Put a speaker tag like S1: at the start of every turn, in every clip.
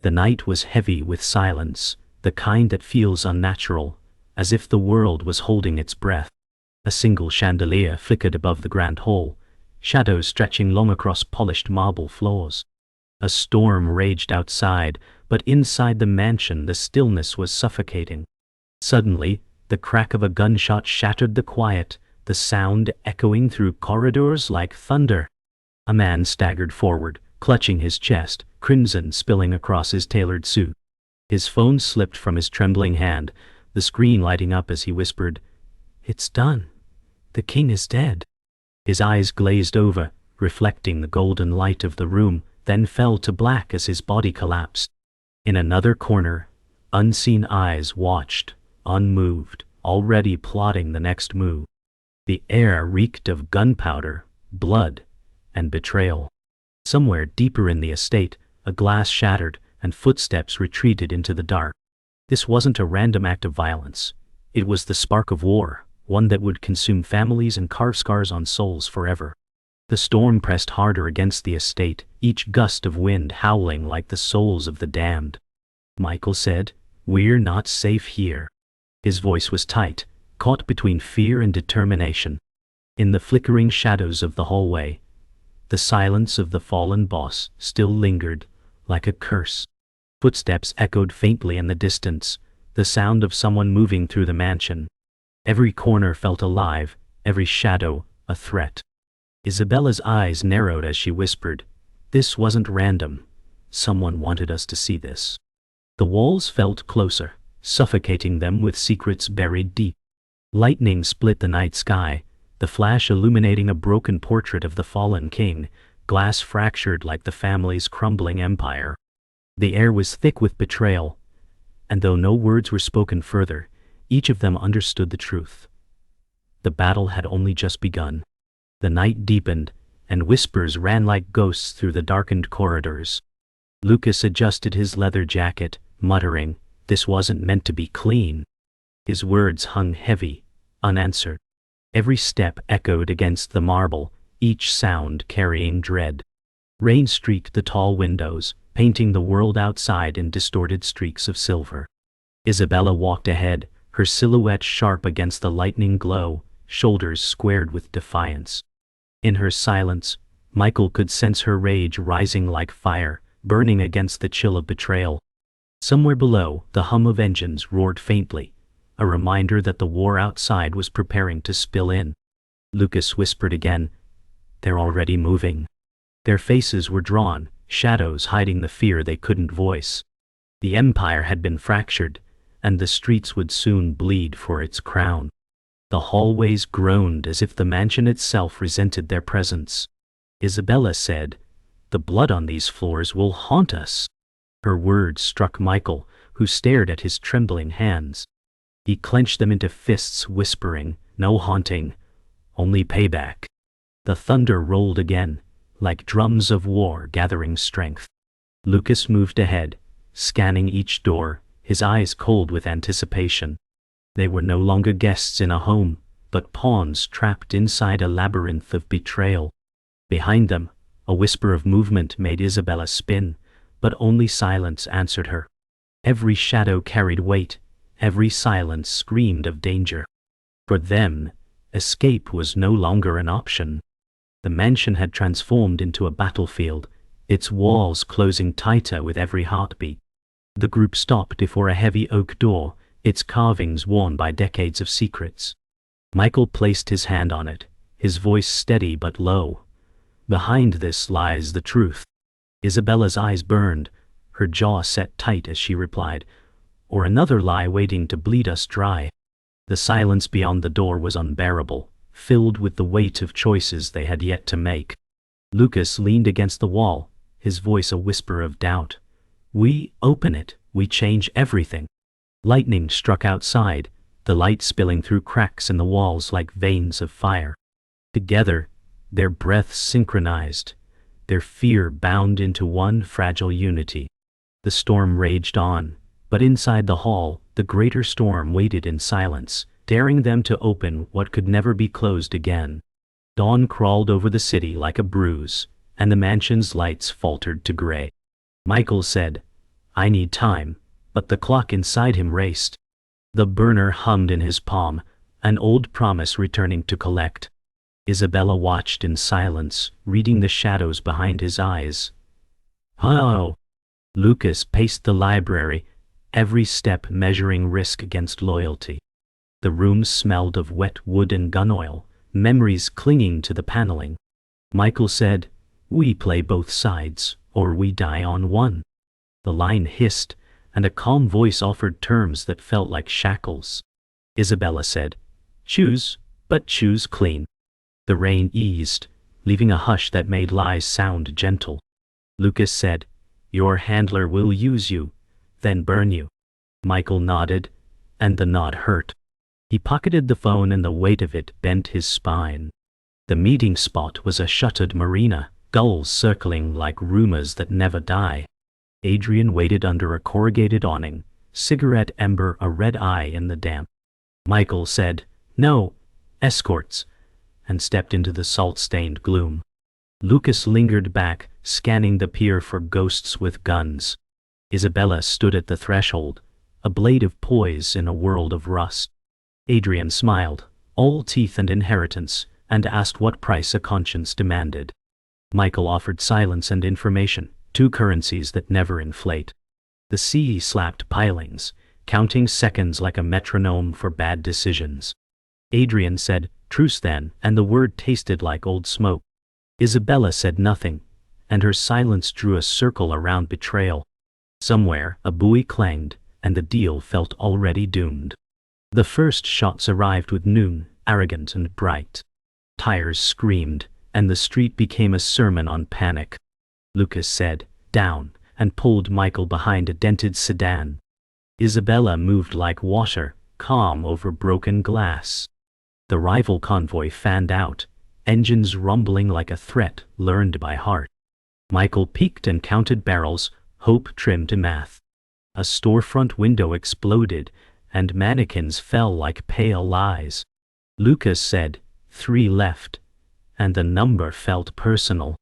S1: The night was heavy with silence, the kind that feels unnatural, as if the world was holding its breath. A single chandelier flickered above the grand hall, shadows stretching long across polished marble floors. A storm raged outside, but inside the mansion the stillness was suffocating. Suddenly, the crack of a gunshot shattered the quiet, the sound echoing through corridors like thunder. A man staggered forward, clutching his chest, crimson spilling across his tailored suit. His phone slipped from his trembling hand, the screen lighting up as he whispered, "It's done. The king is dead." His eyes glazed over, reflecting the golden light of the room, then fell to black as his body collapsed. In another corner, unseen eyes watched, unmoved, already plotting the next move. The air reeked of gunpowder, blood, and betrayal. Somewhere deeper in the estate, a glass shattered, and footsteps retreated into the dark. This wasn't a random act of violence. It was the spark of war, one that would consume families and carve scars on souls forever. The storm pressed harder against the estate, each gust of wind howling like the souls of the damned. Michael said, "We're not safe here." His voice was tight, caught between fear and determination. In the flickering shadows of the hallway, the silence of the fallen boss still lingered, like a curse. Footsteps echoed faintly in the distance, the sound of someone moving through the mansion. Every corner felt alive, every shadow a threat. Isabella's eyes narrowed as she whispered, "This wasn't random. Someone wanted us to see this." The walls felt closer, suffocating them with secrets buried deep. Lightning split the night sky, the flash illuminating a broken portrait of the fallen king, glass fractured like the family's crumbling empire. The air was thick with betrayal, and though no words were spoken further, each of them understood the truth. The battle had only just begun. The night deepened, and whispers ran like ghosts through the darkened corridors. Lucas adjusted his leather jacket, muttering, "This wasn't meant to be clean." His words hung heavy, unanswered. Every step echoed against the marble, each sound carrying dread. Rain streaked the tall windows, painting the world outside in distorted streaks of silver. Isabella walked ahead, her silhouette sharp against the lightning glow, shoulders squared with defiance. In her silence, Michael could sense her rage rising like fire, burning against the chill of betrayal. Somewhere below, the hum of engines roared faintly, a reminder that the war outside was preparing to spill in. Lucas whispered again, "They're already moving." Their faces were drawn, shadows hiding the fear they couldn't voice. The empire had been fractured, and the streets would soon bleed for its crown. The hallways groaned as if the mansion itself resented their presence. Isabella said, "The blood on these floors will haunt us." Her words struck Michael, who stared at his trembling hands. He clenched them into fists, whispering, "No haunting, only payback." The thunder rolled again, like drums of war gathering strength. Lucas moved ahead, scanning each door, his eyes cold with anticipation. They were no longer guests in a home, but pawns trapped inside a labyrinth of betrayal. Behind them, a whisper of movement made Isabella spin, but only silence answered her. Every shadow carried weight, every silence screamed of danger. For them, escape was no longer an option. The mansion had transformed into a battlefield, its walls closing tighter with every heartbeat. The group stopped before a heavy oak door, its carvings worn by decades of secrets. Michael placed his hand on it, his voice steady but low. "Behind this lies the truth." Isabella's eyes burned, her jaw set tight as she replied, "Or another lie waiting to bleed us dry." The silence beyond the door was unbearable, filled with the weight of choices they had yet to make. Lucas leaned against the wall, his voice a whisper of doubt. "We open it, we change everything." Lightning struck outside, the light spilling through cracks in the walls like veins of fire. Together, their breaths synchronized, their fear bound into one fragile unity. The storm raged on, but inside the hall, the greater storm waited in silence, daring them to open what could never be closed again. Dawn crawled over the city like a bruise, and the mansion's lights faltered to gray. Michael said, I need time, but the clock inside him raced. The burner hummed in his palm, an old promise returning to collect. Isabella watched in silence, reading the shadows behind his eyes. Oh! Lucas paced the library, every step measuring risk against loyalty. The room smelled of wet wood and gun oil, memories clinging to the paneling. Michael said, "We play both sides, or we die on one." The line hissed, and a calm voice offered terms that felt like shackles. Isabella said, "Choose, but choose clean." The rain eased, leaving a hush that made lies sound gentle. Lucas said, "Your handler will use you, then burn you." Michael nodded, and the nod hurt. He pocketed the phone and the weight of it bent his spine. The meeting spot was a shuttered marina, gulls circling like rumors that never die. Adrian waited under a corrugated awning, cigarette ember a red eye in the damp. Michael said, "No, escorts," and stepped into the salt-stained gloom. Lucas lingered back, scanning the pier for ghosts with guns. Isabella stood at the threshold, a blade of poise in a world of rust. Adrian smiled, all teeth and inheritance, and asked what price a conscience demanded. Michael offered silence and information, two currencies that never inflate. The sea slapped pilings, counting seconds like a metronome for bad decisions. Adrian said, "Truce then," and the word tasted like old smoke. Isabella said nothing, and her silence drew a circle around betrayal. Somewhere, a buoy clanged, and the deal felt already doomed. The first shots arrived with noon, arrogant and bright. Tires screamed, and the street became a sermon on panic. Lucas said, "Down," and pulled Michael behind a dented sedan. Isabella moved like water, calm over broken glass. The rival convoy fanned out, engines rumbling like a threat learned by heart. Michael peeked and counted barrels, hope trimmed to math. A storefront window exploded, and mannequins fell like pale lies. Lucas said, 3 left, and the number felt personal.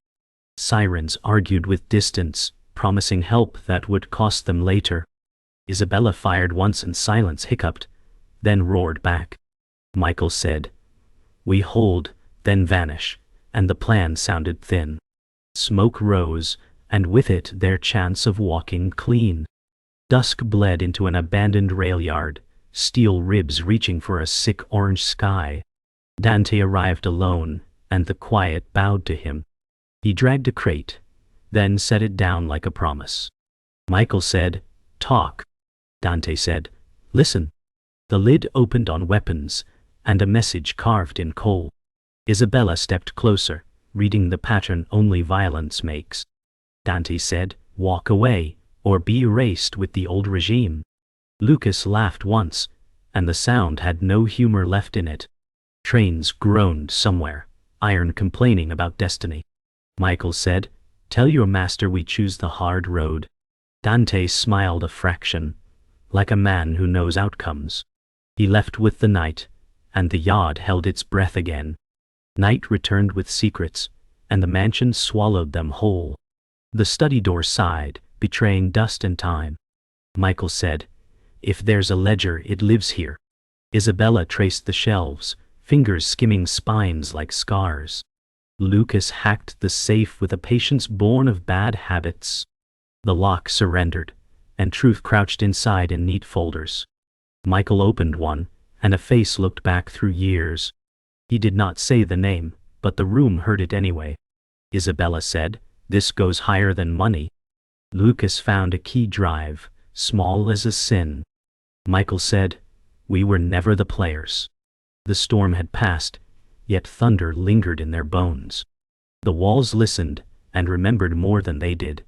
S1: Sirens argued with distance, promising help that would cost them later. Isabella fired once and silence hiccuped, then roared back. Michael said, "We hold, then vanish," and the plan sounded thin. Smoke rose, and with it their chance of walking clean. Dusk bled into an abandoned rail yard, steel ribs reaching for a sick orange sky. Dante arrived alone, and the quiet bowed to him. He dragged a crate, then set it down like a promise. Michael said, "Talk." Dante said, "Listen." The lid opened on weapons, and a message carved in coal. Isabella stepped closer, reading the pattern only violence makes. Dante said, "Walk away, or be erased with the old regime." Lucas laughed once, and the sound had no humor left in it. Trains groaned somewhere, iron complaining about destiny. Michael said, "Tell your master we choose the hard road." Dante smiled a fraction, like a man who knows outcomes. He left with the night, and the yard held its breath again. Night returned with secrets, and the mansion swallowed them whole. The study door sighed, betraying dust and time. Michael said, "If there's a ledger, it lives here." Isabella traced the shelves, fingers skimming spines like scars. Lucas hacked the safe with a patience born of bad habits. The lock surrendered, and truth crouched inside in neat folders. Michael opened one, and a face looked back through years. He did not say the name, but the room heard it anyway. Isabella said, "This goes higher than money." Lucas found a key drive, small as a sin. Michael said, "We were never the players." The storm had passed, yet thunder lingered in their bones. The walls listened, and remembered more than they did.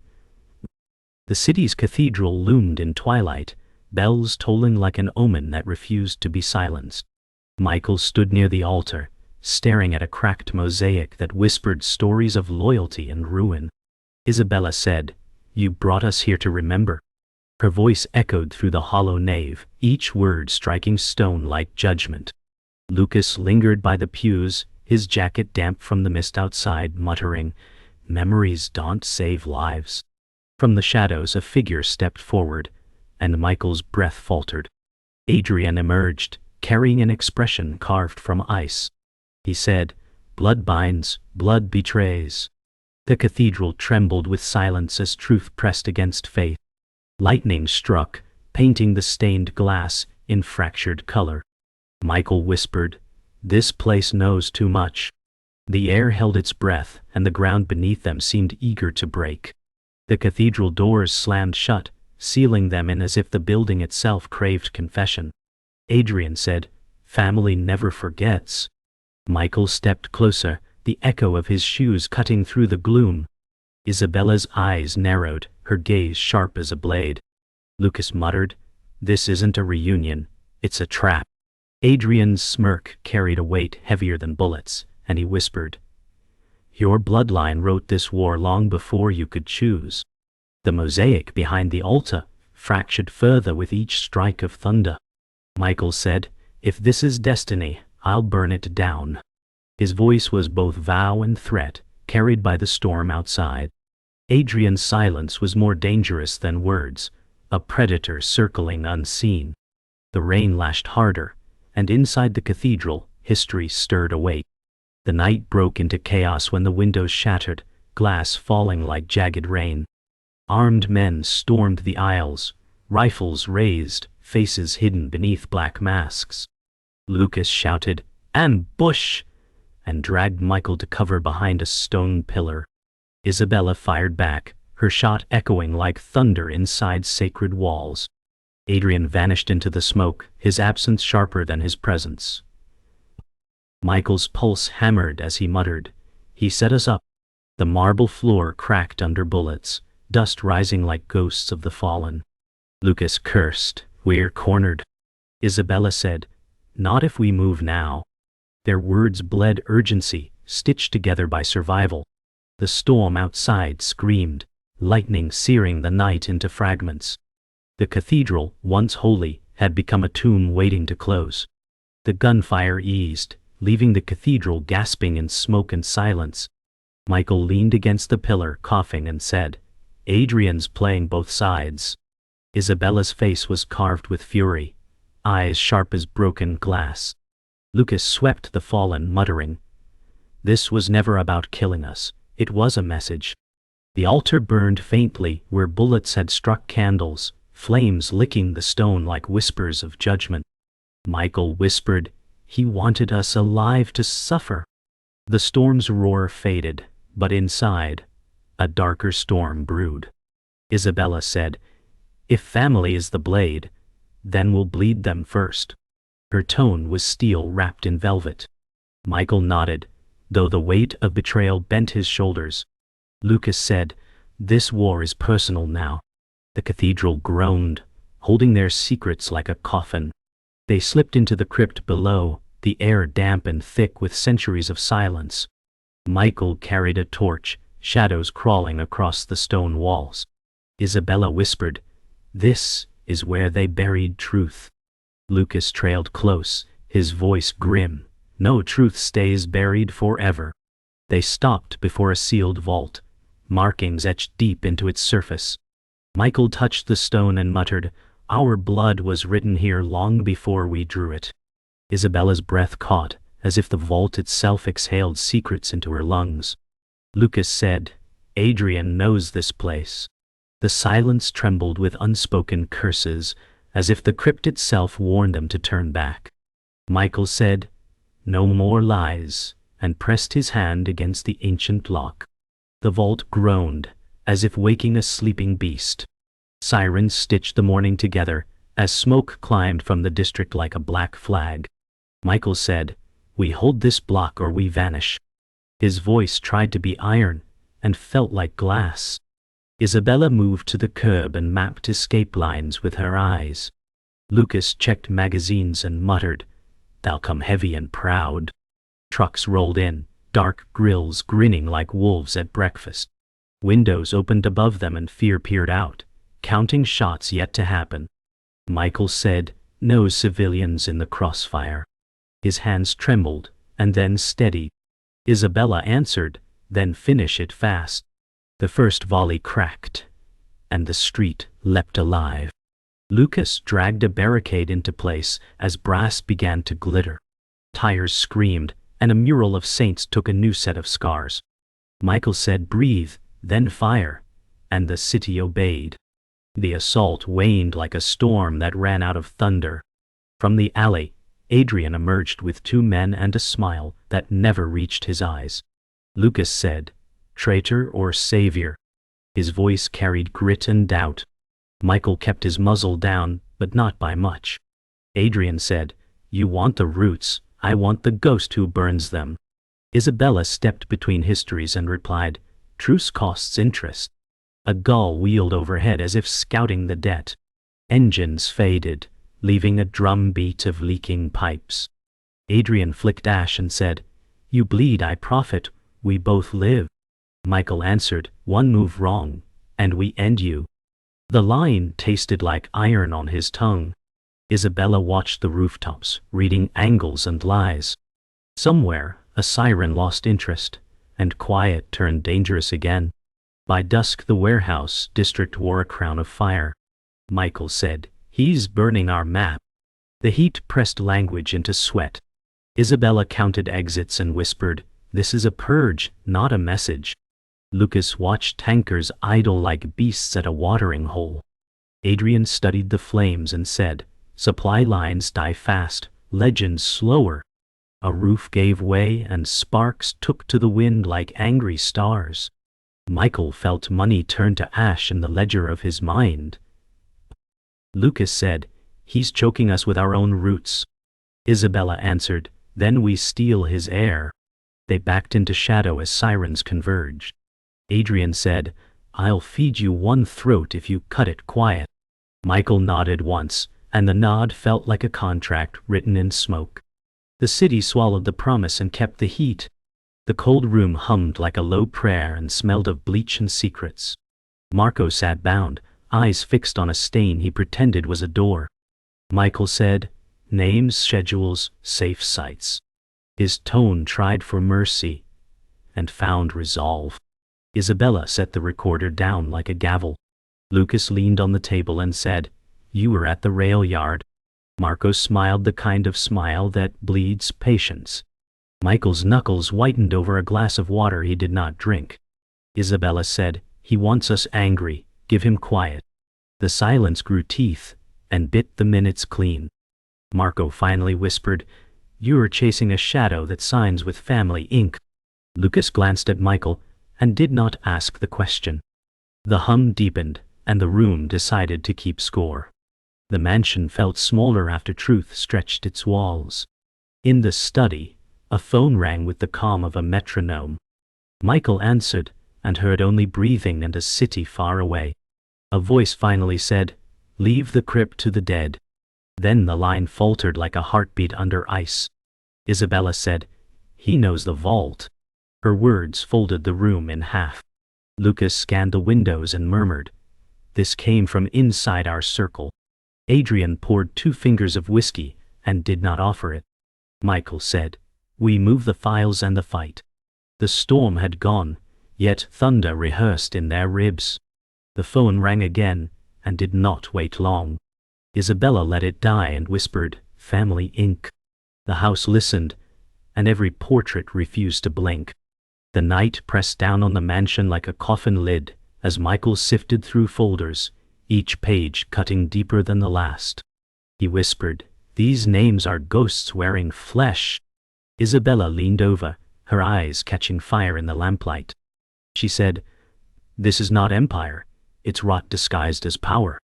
S1: The city's cathedral loomed in twilight, bells tolling like an omen that refused to be silenced. Michael stood near the altar, staring at a cracked mosaic that whispered stories of loyalty and ruin. Isabella said, "You brought us here to remember." Her voice echoed through the hollow nave, each word striking stone like judgment. Lucas lingered by the pews, his jacket damp from the mist outside, muttering, "Memories don't save lives." From the shadows a figure stepped forward, and Michael's breath faltered. Adrian emerged, carrying an expression carved from ice. He said, "Blood binds, blood betrays." The cathedral trembled with silence as truth pressed against faith. Lightning struck, painting the stained glass in fractured color. Michael whispered, "This place knows too much." The air held its breath, and the ground beneath them seemed eager to break. The cathedral doors slammed shut, sealing them in as if the building itself craved confession. Adrian said, "Family never forgets." Michael stepped closer, the echo of his shoes cutting through the gloom. Isabella's eyes narrowed, her gaze sharp as a blade. Lucas muttered, "This isn't a reunion, it's a trap." Adrian's smirk carried a weight heavier than bullets, and he whispered, "Your bloodline wrote this war long before you could choose." The mosaic behind the altar fractured further with each strike of thunder. Michael said, "If this is destiny, I'll burn it down." His voice was both vow and threat, carried by the storm outside. Adrian's silence was more dangerous than words, a predator circling unseen. The rain lashed harder, and inside the cathedral, history stirred awake. The night broke into chaos when the windows shattered, glass falling like jagged rain. Armed men stormed the aisles, rifles raised, faces hidden beneath black masks. Lucas shouted, "Ambush!" and dragged Michael to cover behind a stone pillar. Isabella fired back, her shot echoing like thunder inside sacred walls. Adrian vanished into the smoke, his absence sharper than his presence. Michael's pulse hammered as he muttered, "He set us up." The marble floor cracked under bullets, dust rising like ghosts of the fallen. Lucas cursed, "We're cornered." Isabella said, "Not if we move now." Their words bled urgency, stitched together by survival. The storm outside screamed, lightning searing the night into fragments. The cathedral, once holy, had become a tomb waiting to close. The gunfire eased, leaving the cathedral gasping in smoke and silence. Michael leaned against the pillar, coughing, and said, "Adrian's playing both sides." Isabella's face was carved with fury, eyes sharp as broken glass. Lucas swept the fallen, muttering, "This was never about killing us, it was a message." The altar burned faintly where bullets had struck candles, flames licking the stone like whispers of judgment. Michael whispered, "He wanted us alive to suffer." The storm's roar faded, but inside, a darker storm brewed. Isabella said, "If family is the blade, then we'll bleed them first." Her tone was steel wrapped in velvet. Michael nodded, though the weight of betrayal bent his shoulders. Lucas said, "This war is personal now." The cathedral groaned, holding their secrets like a coffin. They slipped into the crypt below, the air damp and thick with centuries of silence. Michael carried a torch, shadows crawling across the stone walls. Isabella whispered, "This is where they buried truth." Lucas trailed close, his voice grim. "No truth stays buried forever." They stopped before a sealed vault, markings etched deep into its surface. Michael touched the stone and muttered, "Our blood was written here long before we drew it." Isabella's breath caught, as if the vault itself exhaled secrets into her lungs. Lucas said, "Adrian knows this place." The silence trembled with unspoken curses, as if the crypt itself warned them to turn back. Michael said, "No more lies," and pressed his hand against the ancient lock. The vault groaned, as if waking a sleeping beast. Sirens stitched the morning together, as smoke climbed from the district like a black flag. Michael said, "We hold this block or we vanish." His voice tried to be iron, and felt like glass. Isabella moved to the curb and mapped escape lines with her eyes. Lucas checked magazines and muttered, "They'll come heavy and proud." Trucks rolled in, dark grills grinning like wolves at breakfast. Windows opened above them and fear peered out, counting shots yet to happen. Michael said, "No civilians in the crossfire." His hands trembled, and then steadied. Isabella answered, "Then finish it fast." The first volley cracked. and the street leapt alive. Lucas dragged a barricade into place as brass began to glitter. Tires screamed, and a mural of saints took a new set of scars. Michael said, "Breathe, then fire," and the city obeyed. The assault waned like a storm that ran out of thunder. From the alley, Adrian emerged with 2 men and a smile that never reached his eyes. Lucas said, "Traitor or savior?" His voice carried grit and doubt. Michael kept his muzzle down, but not by much. Adrian said, "You want the roots, I want the ghost who burns them." Isabella stepped between histories and replied, "Truce costs interest." A gull wheeled overhead as if scouting the debt. Engines faded, leaving a drum beat of leaking pipes. Adrian flicked ash and said, "You bleed, I profit, we both live." Michael answered, "One move wrong, and we end you." The line tasted like iron on his tongue. Isabella watched the rooftops, reading angles and lies. Somewhere, a siren lost interest, and quiet turned dangerous again. By dusk the warehouse district wore a crown of fire. Michael said, "He's burning our map." The heat pressed language into sweat. Isabella counted exits and whispered, "This is a purge, not a message." Lucas watched tankers idle like beasts at a watering hole. Adrian studied the flames and said, "Supply lines die fast, legends slower." A roof gave way and sparks took to the wind like angry stars. Michael felt money turn to ash in the ledger of his mind. Lucas said, "He's choking us with our own roots." Isabella answered, "Then we steal his air." They backed into shadow as sirens converged. Adrian said, "I'll feed you one throat if you cut it quiet." Michael nodded once, and the nod felt like a contract written in smoke. The city swallowed the promise and kept the heat. The cold room hummed like a low prayer and smelled of bleach and secrets. Marco sat bound, eyes fixed on a stain he pretended was a door. Michael said, "Names, schedules, safe sites." His tone tried for mercy and found resolve. Isabella set the recorder down like a gavel. Lucas leaned on the table and said, "You were at the rail yard." Marco smiled the kind of smile that bleeds patience. Michael's knuckles whitened over a glass of water he did not drink. Isabella said, "He wants us angry, give him quiet." The silence grew teeth and bit the minutes clean. Marco finally whispered, "You are chasing a shadow that signs with family ink." Lucas glanced at Michael and did not ask the question. The hum deepened, and the room decided to keep score. The mansion felt smaller after truth stretched its walls. In the study, a phone rang with the calm of a metronome. Michael answered, and heard only breathing and a city far away. A voice finally said, "Leave the crypt to the dead." Then the line faltered like a heartbeat under ice. Isabella said, "He knows the vault." Her words folded the room in half. Lucas scanned the windows and murmured, "This came from inside our circle." Adrian poured 2 fingers of whiskey and did not offer it. Michael said, "We move the files and the fight." The storm had gone, yet thunder rehearsed in their ribs. The phone rang again and did not wait long. Isabella let it die and whispered, "Family Inc." The house listened, and every portrait refused to blink. The night pressed down on the mansion like a coffin lid as Michael sifted through folders, each page cutting deeper than the last. He whispered, "These names are ghosts wearing flesh." Isabella leaned over, her eyes catching fire in the lamplight. She said, "This is not empire, it's rot disguised as power."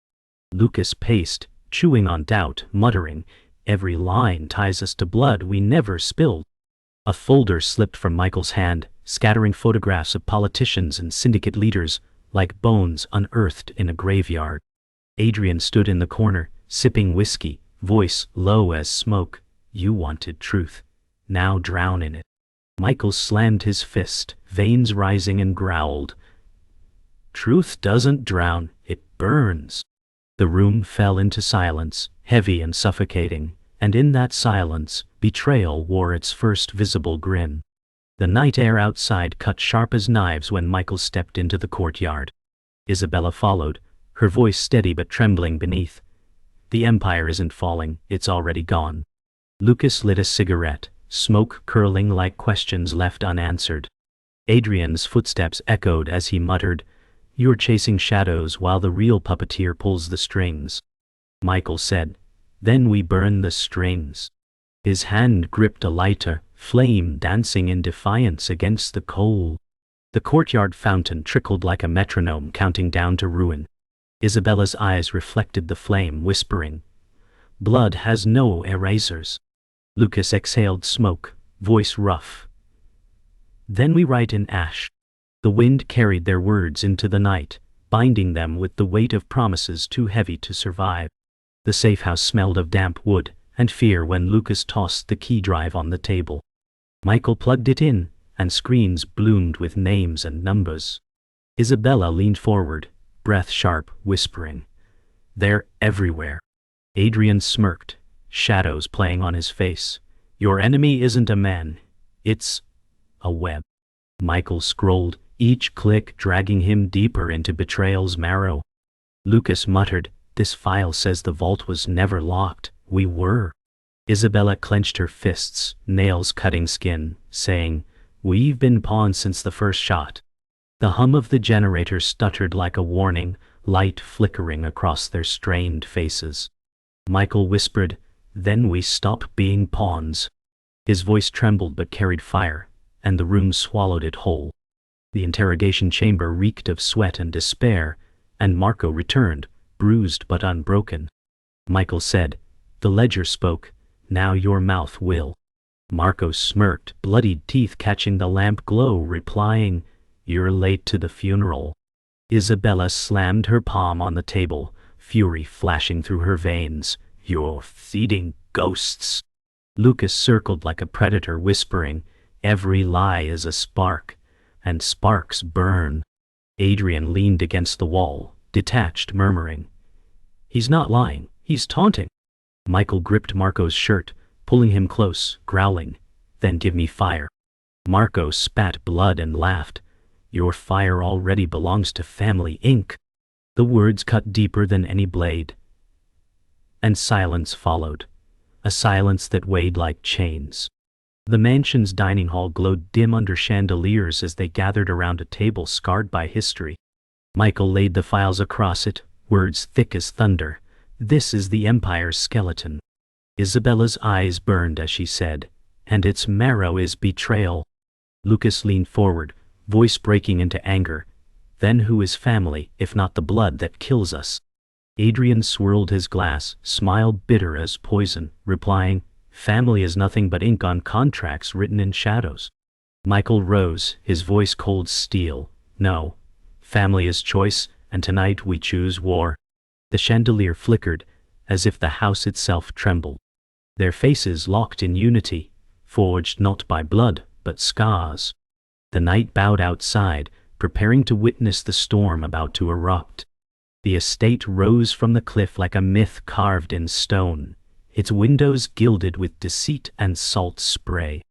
S1: Lucas paced, chewing on doubt, muttering, "Every line ties us to blood we never spilled." A folder slipped from Michael's hand, scattering photographs of politicians and syndicate leaders, like bones unearthed in a graveyard. Adrian stood in the corner, sipping whiskey, voice low as smoke. "You wanted truth. Now drown in it." Michael slammed his fist, veins rising, and growled, "Truth doesn't drown, it burns." The room fell into silence, heavy and suffocating, and in that silence, betrayal wore its first visible grin. The night air outside cut sharp as knives when Michael stepped into the courtyard. Isabella followed, her voice steady but trembling beneath. The Empire isn't falling, it's already gone. Lucas lit a cigarette, smoke curling like questions left unanswered. Adrian's footsteps echoed as he muttered, "You're chasing shadows while the real puppeteer pulls the strings." Michael said, "Then we burn the strings." His hand gripped a lighter, flame dancing in defiance against the coal. The courtyard fountain trickled like a metronome counting down to ruin. Isabella's eyes reflected the flame, whispering, "Blood has no erasers." Lucas exhaled smoke, voice rough. "Then we write in ash." The wind carried their words into the night, binding them with the weight of promises too heavy to survive. The safe house smelled of damp wood and fear when Lucas tossed the key drive on the table. Michael plugged it in, and screens bloomed with names and numbers. Isabella leaned forward, breath sharp, whispering, "They're everywhere." Adrian smirked, shadows playing on his face. "Your enemy isn't a man, it's a web." Michael scrolled, each click dragging him deeper into Betrayal's marrow. Lucas muttered, "This file says the vault was never locked. We were." Isabella clenched her fists, nails cutting skin, saying, "We've been pawns since the first shot." The hum of the generator stuttered like a warning, light flickering across their strained faces. Michael whispered, "Then we stop being pawns." His voice trembled but carried fire, and the room swallowed it whole. The interrogation chamber reeked of sweat and despair, and Marco returned, bruised but unbroken. Michael said, "The ledger spoke, now your mouth will." Marco smirked, bloodied teeth catching the lamp glow, replying, "You're late to the funeral." Isabella slammed her palm on the table, fury flashing through her veins. "You're feeding ghosts." Lucas circled like a predator, whispering, "Every lie is a spark, and sparks burn." Adrian leaned against the wall, detached, murmuring, "He's not lying, he's taunting." Michael gripped Marco's shirt, pulling him close, growling, "Then give me fire." Marco spat blood and laughed, "Your fire already belongs to Family Inc." The words cut deeper than any blade. And silence followed, a silence that weighed like chains. The mansion's dining hall glowed dim under chandeliers as they gathered around a table scarred by history. Michael laid the files across it, words thick as thunder. "This is the Empire's skeleton." Isabella's eyes burned as she said, "And its marrow is betrayal." Lucas leaned forward, voice breaking into anger. "Then who is family, if not the blood that kills us?" Adrian swirled his glass, smile bitter as poison, replying, "Family is nothing but ink on contracts written in shadows." Michael rose, his voice cold steel. "No. Family is choice, and tonight we choose war." The chandelier flickered, as if the house itself trembled. Their faces locked in unity, forged not by blood, but scars. The night bowed outside, preparing to witness the storm about to erupt. The estate rose from the cliff like a myth carved in stone, its windows gilded with deceit and salt spray.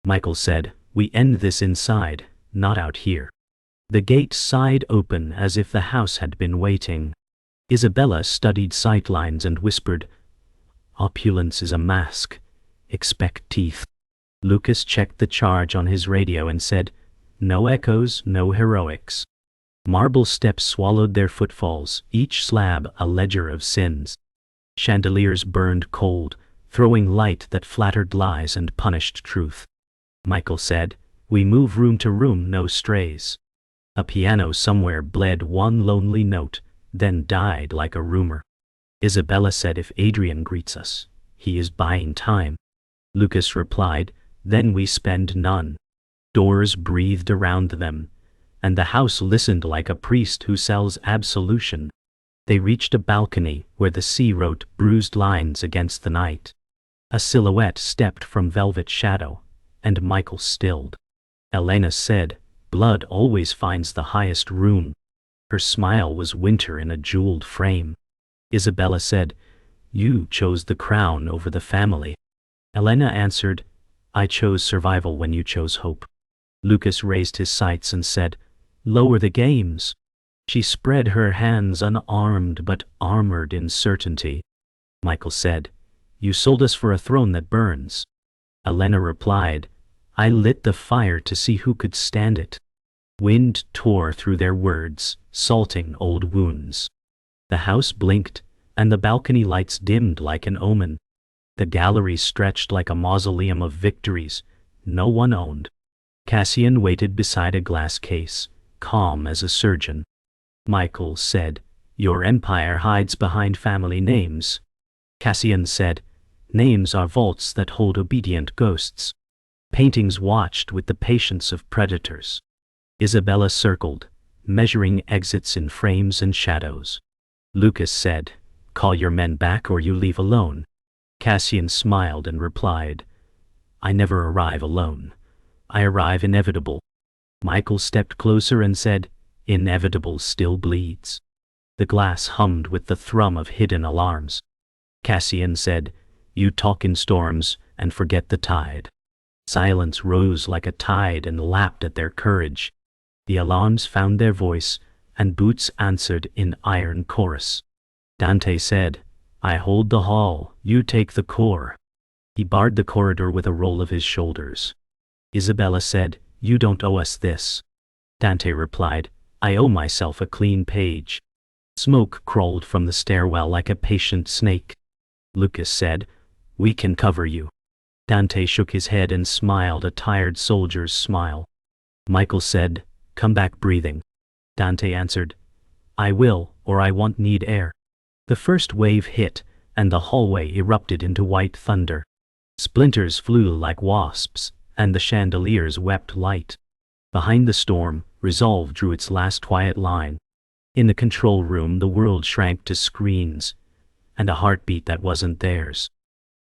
S1: Michael said, "We end this inside, not out here." The gate sighed open as if the house had been waiting. Isabella studied sightlines and whispered, "Opulence is a mask. Expect teeth." Lucas checked the charge on his radio and said, "No echoes, no heroics." Marble steps swallowed their footfalls, each slab a ledger of sins. Chandeliers burned cold, throwing light that flattered lies and punished truth. Michael said, "We move room to room, no strays." A piano somewhere bled one lonely note, then died like a rumor. Isabella said, "If Adrian greets us, he is buying time." Lucas replied, "Then we spend none." Doors breathed around them, and the house listened like a priest who sells absolution. They reached a balcony where the sea wrote bruised lines against the night. A silhouette stepped from velvet shadow, and Michael stilled. Elena said, "Blood always finds the highest room." Her smile was winter in a jeweled frame. Isabella said, "You chose the crown over the family." Elena answered, "I chose survival when you chose hope." Lucas raised his sights and said, "Lower the games." She spread her hands, unarmed but armored in certainty. Michael said, "You sold us for a throne that burns." Elena replied, "I lit the fire to see who could stand it." Wind tore through their words, salting old wounds. The house blinked, and the balcony lights dimmed like an omen. The gallery stretched like a mausoleum of victories no one owned. Cassian waited beside a glass case, calm as a surgeon. Michael said, "Your empire hides behind family names." Cassian said, "Names are vaults that hold obedient ghosts." Paintings watched with the patience of predators. Isabella circled, measuring exits in frames and shadows. Lucas said, "Call your men back or you leave alone." Cassian smiled and replied, "I never arrive alone. I arrive inevitable." Michael stepped closer and said, "Inevitable still bleeds." The glass hummed with the thrum of hidden alarms. Cassian said, "You talk in storms and forget the tide." Silence rose like a tide and lapped at their courage. The alarms found their voice, and boots answered in iron chorus. Dante said, "I hold the hall, you take the core." He barred the corridor with a roll of his shoulders. Isabella said, "You don't owe us this." Dante replied, "I owe myself a clean page." Smoke crawled from the stairwell like a patient snake. Lucas said, "We can cover you." Dante shook his head and smiled a tired soldier's smile. Michael said, "Come back breathing." Dante answered, "I will, or I won't need air." The first wave hit, and the hallway erupted into white thunder. Splinters flew like wasps, and the chandeliers wept light. Behind the storm, resolve drew its last quiet line. In the control room the world shrank to screens, and a heartbeat that wasn't theirs.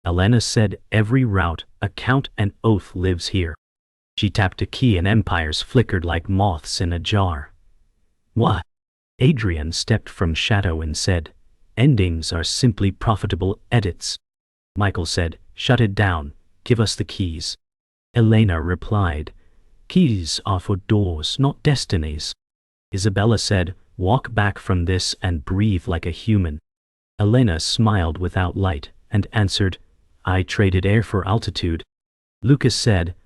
S1: Elena said, "Every route, account and oath lives here." She tapped a key and empires flickered like moths in a jar. "What?" Adrian stepped from shadow and said, "Endings are simply profitable edits." Michael said, "Shut it down, give us the keys." Elena replied, "Keys are for doors, not destinies." Isabella said, "Walk back from this and breathe like a human." Elena smiled without light and answered, "I traded air for altitude." Lucas said,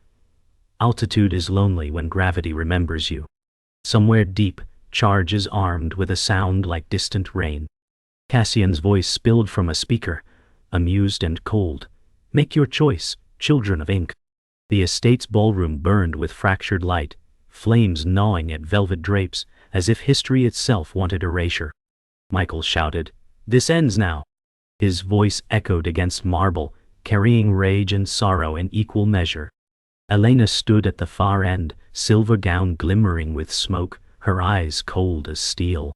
S1: "Altitude is lonely when gravity remembers you." Somewhere deep, Charge is armed with a sound like distant rain. Cassian's voice spilled from a speaker, amused and cold. "Make your choice, children of ink." The estate's ballroom burned with fractured light, flames gnawing at velvet drapes, as if history itself wanted erasure. Michael shouted, "This ends now." His voice echoed against marble, carrying rage and sorrow in equal measure. Elena stood at the far end, silver gown glimmering with smoke, her eyes cold as steel.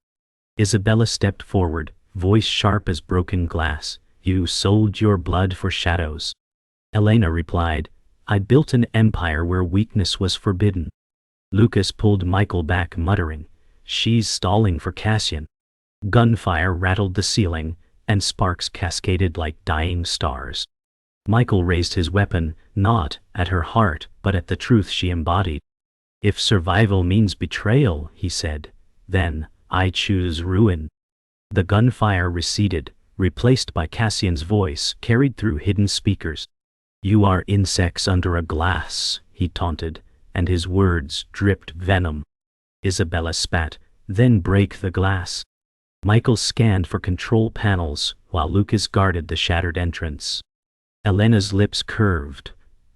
S1: Isabella stepped forward, voice sharp as broken glass. "You sold your blood for shadows." Elena replied, "I built an empire where weakness was forbidden." Lucas pulled Michael back, muttering, "She's stalling for Cassian." Gunfire rattled the ceiling, and sparks cascaded like dying stars. Michael raised his weapon, not at her heart, but at the truth she embodied. "If survival means betrayal," he said, "then I choose ruin." The gunfire receded, replaced by Cassian's voice carried through hidden speakers. "You are insects under a glass," he taunted, and his words dripped venom. Isabella spat, "Then break the glass." Michael scanned for control panels, while Lucas guarded the shattered entrance. Elena's lips curved.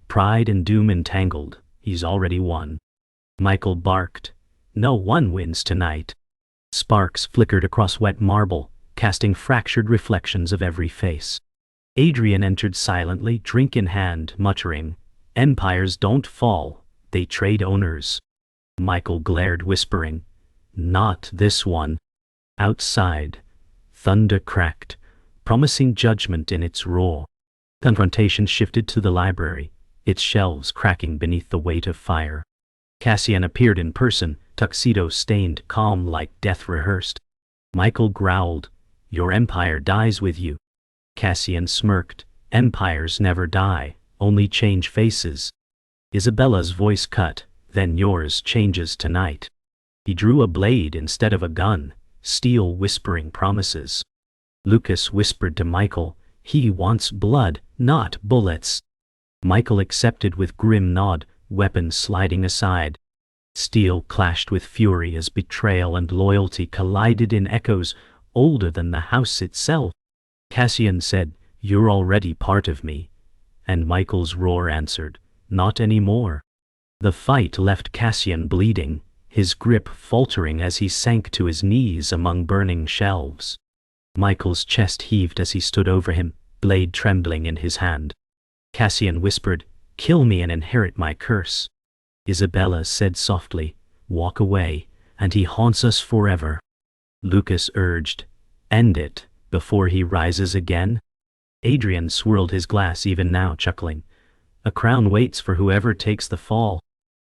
S1: Pride and doom entangled. He's already won. Michael barked, "No one wins tonight." Sparks flickered across wet marble, casting fractured reflections of every face. Adrian entered silently, drink in hand, muttering, "Empires don't fall, they trade owners." Michael glared, whispering, "Not this one." Outside, thunder cracked, promising judgment in its roar. Confrontations shifted to the library, its shelves cracking beneath the weight of fire. Cassian appeared in person, tuxedo stained, calm like death rehearsed. Michael growled, "Your empire dies with you." Cassian smirked, "Empires never die, only change faces." Isabella's voice cut, "Then yours changes tonight." He drew a blade instead of a gun, steel whispering promises. Lucas whispered to Michael, "He wants blood, not bullets." Michael accepted with grim nod, weapon sliding aside. Steel clashed with fury as betrayal and loyalty collided in echoes older than the house itself. Cassian said, "You're already part of me." And Michael's roar answered, "Not anymore." The fight left Cassian bleeding, his grip faltering as he sank to his knees among burning shelves. Michael's chest heaved as he stood over him, blade trembling in his hand. Cassian whispered, "Kill me and inherit my curse." Isabella said softly, "Walk away, and he haunts us forever." Lucas urged, "End it, before he rises again." Adrian swirled his glass even now, chuckling, "A crown waits for whoever takes the fall."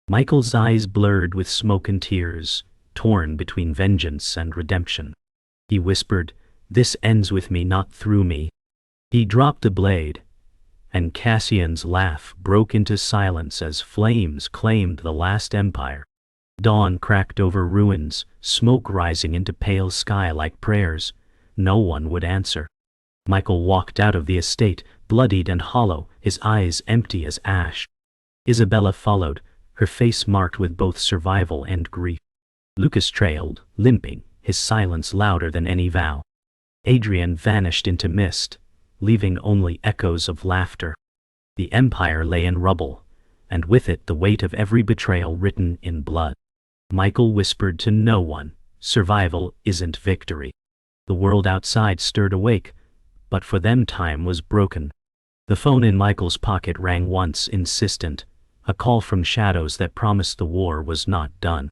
S1: Michael's eyes blurred with smoke and tears, torn between vengeance and redemption. He whispered, "This ends with me, not through me." He dropped the blade, and Cassian's laugh broke into silence as flames claimed the last empire. Dawn cracked over ruins, smoke rising into pale sky like prayers. No one would answer. Michael walked out of the estate, bloodied and hollow, his eyes empty as ash. Isabella followed, her face marked with both survival and grief. Lucas trailed, limping, his silence louder than any vow. Adrian vanished into mist, leaving only echoes of laughter. The empire lay in rubble, and with it the weight of every betrayal written in blood. Michael whispered to no one, "Survival isn't victory." The world outside stirred awake, but for them time was broken. The phone in Michael's pocket rang once, insistent, a call from shadows that promised the war was not done.